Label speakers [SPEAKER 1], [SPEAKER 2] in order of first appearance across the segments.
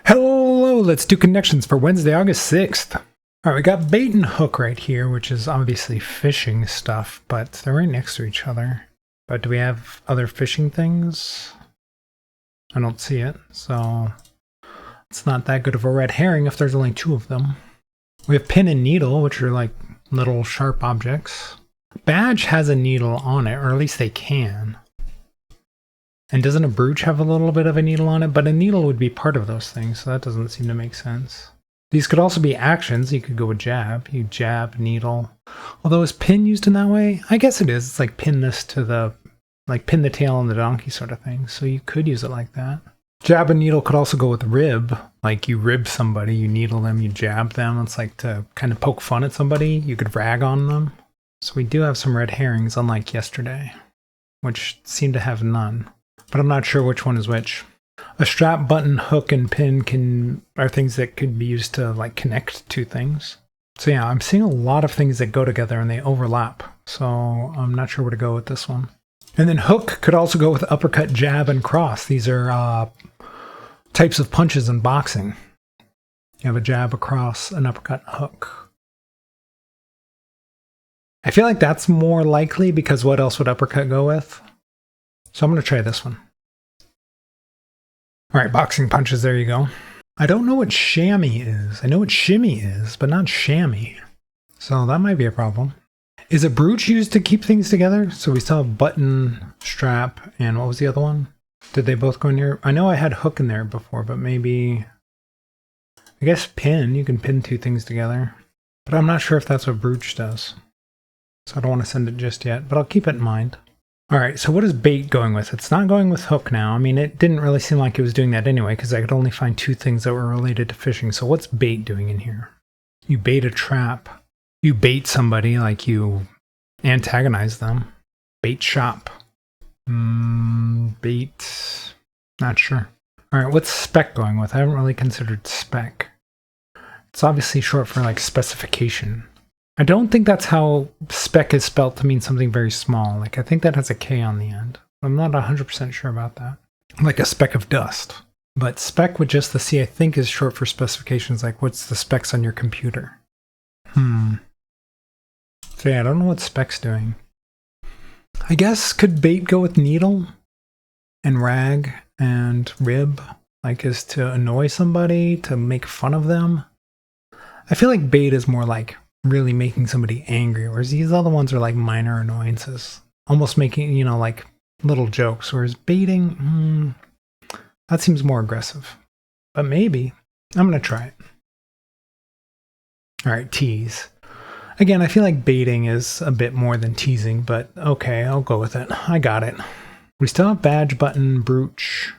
[SPEAKER 1] Hello, let's do connections for Wednesday, August 6th. All right, we got bait and hook right here, which is obviously fishing stuff, but they're right next to each other. But do we have other fishing things? I don't see it, so it's not that good of a red herring if there's only two of them. We have pin and needle, which are like little sharp objects. Badge has a needle on it, or at least they can. And doesn't a brooch have a little bit of a needle on it? But a needle would be part of those things, so that doesn't seem to make sense. These could also be actions. You could go with jab. You jab, needle. Although is pin used in that way? I guess it is. It's like pin this to the, like pin the tail on the donkey sort of thing. So you could use it like that. Jab and needle could also go with rib. Like you rib somebody, you needle them, you jab them. It's like to kind of poke fun at somebody. You could rag on them. So we do have some red herrings, unlike yesterday, which seem to have none. But I'm not sure which one is which. A strap, button, hook, and pin are things that could be used to like connect two things. So yeah, I'm seeing a lot of things that go together and they overlap. So I'm not sure where to go with this one. And then hook could also go with uppercut, jab, and cross. These are types of punches in boxing. You have a jab, a cross, an uppercut, a hook. I feel like that's more likely because what else would uppercut go with? So I'm going to try this one. All right, boxing punches, there you go. I don't know what chamois is. I know what shimmy is, but not chamois. So that might be a problem. Is a brooch used to keep things together? So we still have button, strap, and what was the other one? Did they both go in here? I know I had hook in there before, but maybe... I guess pin. You can pin two things together. But I'm not sure if that's what brooch does. So I don't want to send it just yet, but I'll keep it in mind. All right, so what is bait going with? It's not going with hook now. I mean, it didn't really seem like it was doing that anyway, because I could only find two things that were related to fishing. So what's bait doing in here? You bait a trap. You bait somebody, like you antagonize them. Bait shop. Bait. Not sure. All right, what's spec going with? I haven't really considered spec. It's obviously short for like specification. I don't think that's how spec is spelt to mean something very small. Like, I think that has a K on the end. I'm not 100% sure about that. Like a speck of dust. But spec with just the C, I think, is short for specifications. Like, what's the specs on your computer? So yeah, I don't know what spec's doing. I guess, could bait go with needle? And rag? And rib? Like, is to annoy somebody? To make fun of them? I feel like bait is more like really making somebody angry, whereas these other ones are like minor annoyances, almost making, you know, like little jokes, whereas baiting, that seems more aggressive. But maybe. I'm gonna try it. All right, tease. Again, I feel like baiting is a bit more than teasing, but okay, I'll go with it. I got it. We still have badge, button, brooch,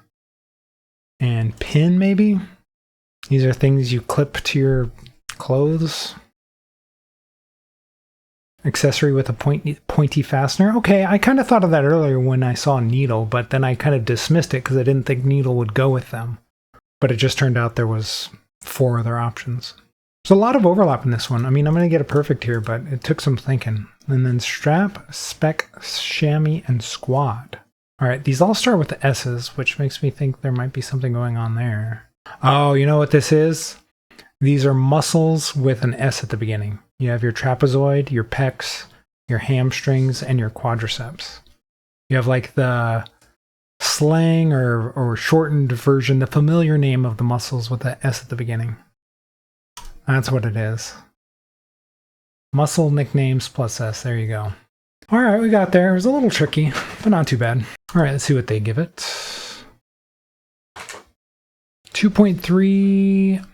[SPEAKER 1] and pin, maybe? These are things you clip to your clothes. Accessory with a pointy fastener. Okay, I kind of thought of that earlier when I saw needle, but then I kind of dismissed it because I didn't think needle would go with them. But it just turned out there was 4 other options. There's a lot of overlap in this one. I mean, I'm going to get it perfect here, but it took some thinking. And then strap, spec, chamois, and squad. All right, these all start with the S's, which makes me think there might be something going on there. Oh, you know what this is? These are muscles with an S at the beginning. You have your trapezoid, your pecs, your hamstrings, and your quadriceps. You have like the slang or shortened version, the familiar name of the muscles with the S at the beginning. That's what it is. Muscle nicknames plus S. There you go. All right, we got there. It was a little tricky, but not too bad. All right, let's see what they give it. 2.3.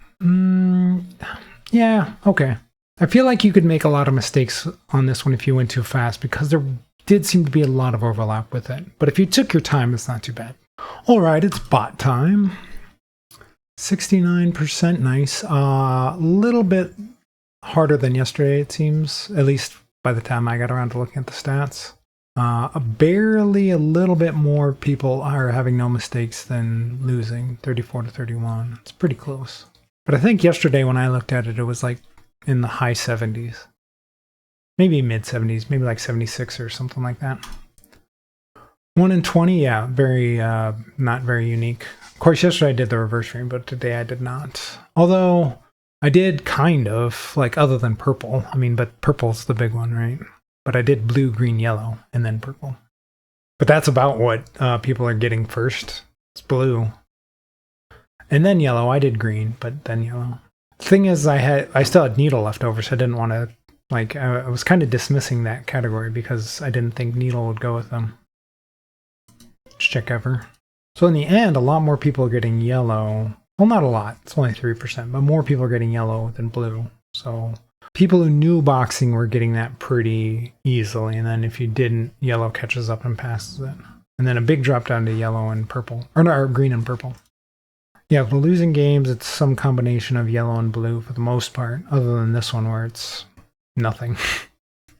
[SPEAKER 1] Yeah, okay. I feel like you could make a lot of mistakes on this one if you went too fast because there did seem to be a lot of overlap with it. But if you took your time, it's not too bad. All right, it's bot time. 69%, nice. A little bit harder than yesterday, it seems, at least by the time I got around to looking at the stats. Barely a little bit more people are having no mistakes than losing, 34 to 31. It's pretty close. But I think yesterday when I looked at it, it was like in the high 70s. Maybe mid 70s, maybe like 76 or something like that. 1 in 20, yeah, very, not very unique. Of course, yesterday I did the reverse rain, but today I did not. Although, I did kind of, like, other than purple. I mean, but purple's the big one, right? But I did blue, green, yellow, and then purple. But that's about what people are getting first. It's blue. And then yellow. I did green, but then yellow. The thing is, I still had needle left over, so I didn't want to, like, I was kind of dismissing that category because I didn't think needle would go with them. Let's check ever. So in the end, a lot more people are getting yellow. Well, not a lot. It's only 3%, but more people are getting yellow than blue. So people who knew boxing were getting that pretty easily. And then if you didn't, yellow catches up and passes it. And then a big drop down to yellow and purple. Or no, or green and purple. Yeah, for losing games, it's some combination of yellow and blue for the most part, other than this one where it's nothing.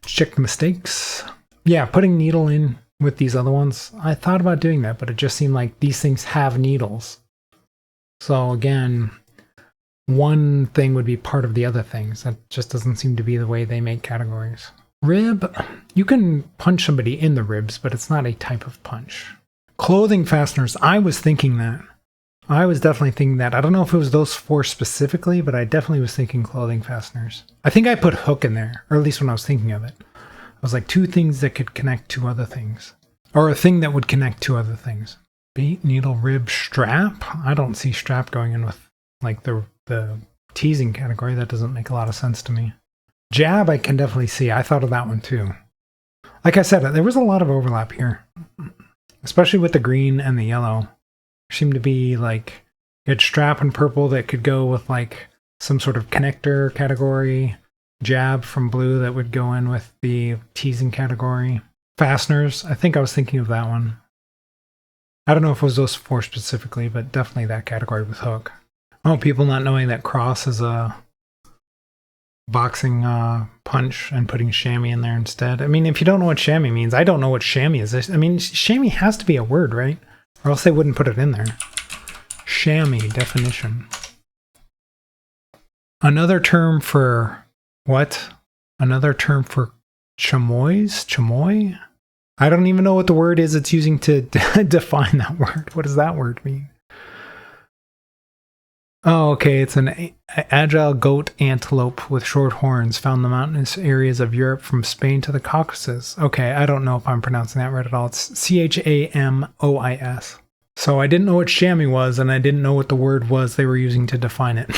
[SPEAKER 1] Check the mistakes. Yeah, putting needle in with these other ones, I thought about doing that, but it just seemed like these things have needles. So again, one thing would be part of the other things. That just doesn't seem to be the way they make categories. Rib, you can punch somebody in the ribs, but it's not a type of punch. Clothing fasteners, I was thinking that. I was definitely thinking that. I don't know if it was those 4 specifically, but I definitely was thinking clothing fasteners. I think I put hook in there, or at least when I was thinking of it. I was like 2 things that could connect to other things. Or a thing that would connect to other things. Bait, needle, rib, strap? I don't see strap going in with like the teasing category. That doesn't make a lot of sense to me. Jab, I can definitely see. I thought of that one too. Like I said, there was a lot of overlap here. Especially with the green and the yellow. There seemed to be like, you had strap and purple that could go with like some sort of connector category. Jab from blue that would go in with the teasing category. Fasteners, I think I was thinking of that one. I don't know if it was those 4 specifically, but definitely that category with hook. Oh, people not knowing that cross is a boxing punch and putting chamois in there instead. I mean, if you don't know what chamois means, I don't know what chamois is. I mean, chamois has to be a word, right? Or else they wouldn't put it in there. Chamois definition. Another term for what? Another term for chamois? Chamois? I don't even know what the word is it's using to define that word. What does that word mean? Oh, okay. It's an agile goat antelope with short horns found in the mountainous areas of Europe from Spain to the Caucasus. Okay, I don't know if I'm pronouncing that right at all. It's Chamois. So I didn't know what chamois was, and I didn't know what the word was they were using to define it.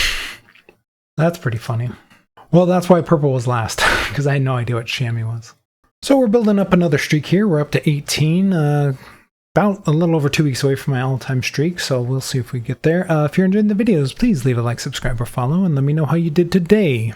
[SPEAKER 1] That's pretty funny. Well, that's why purple was last, because I had no idea what chamois was. So we're building up another streak here. We're up to 18. About a little over 2 weeks away from my all-time streak, so we'll see if we get there. If you're enjoying the videos, please leave a like, subscribe, or follow, and let me know how you did today.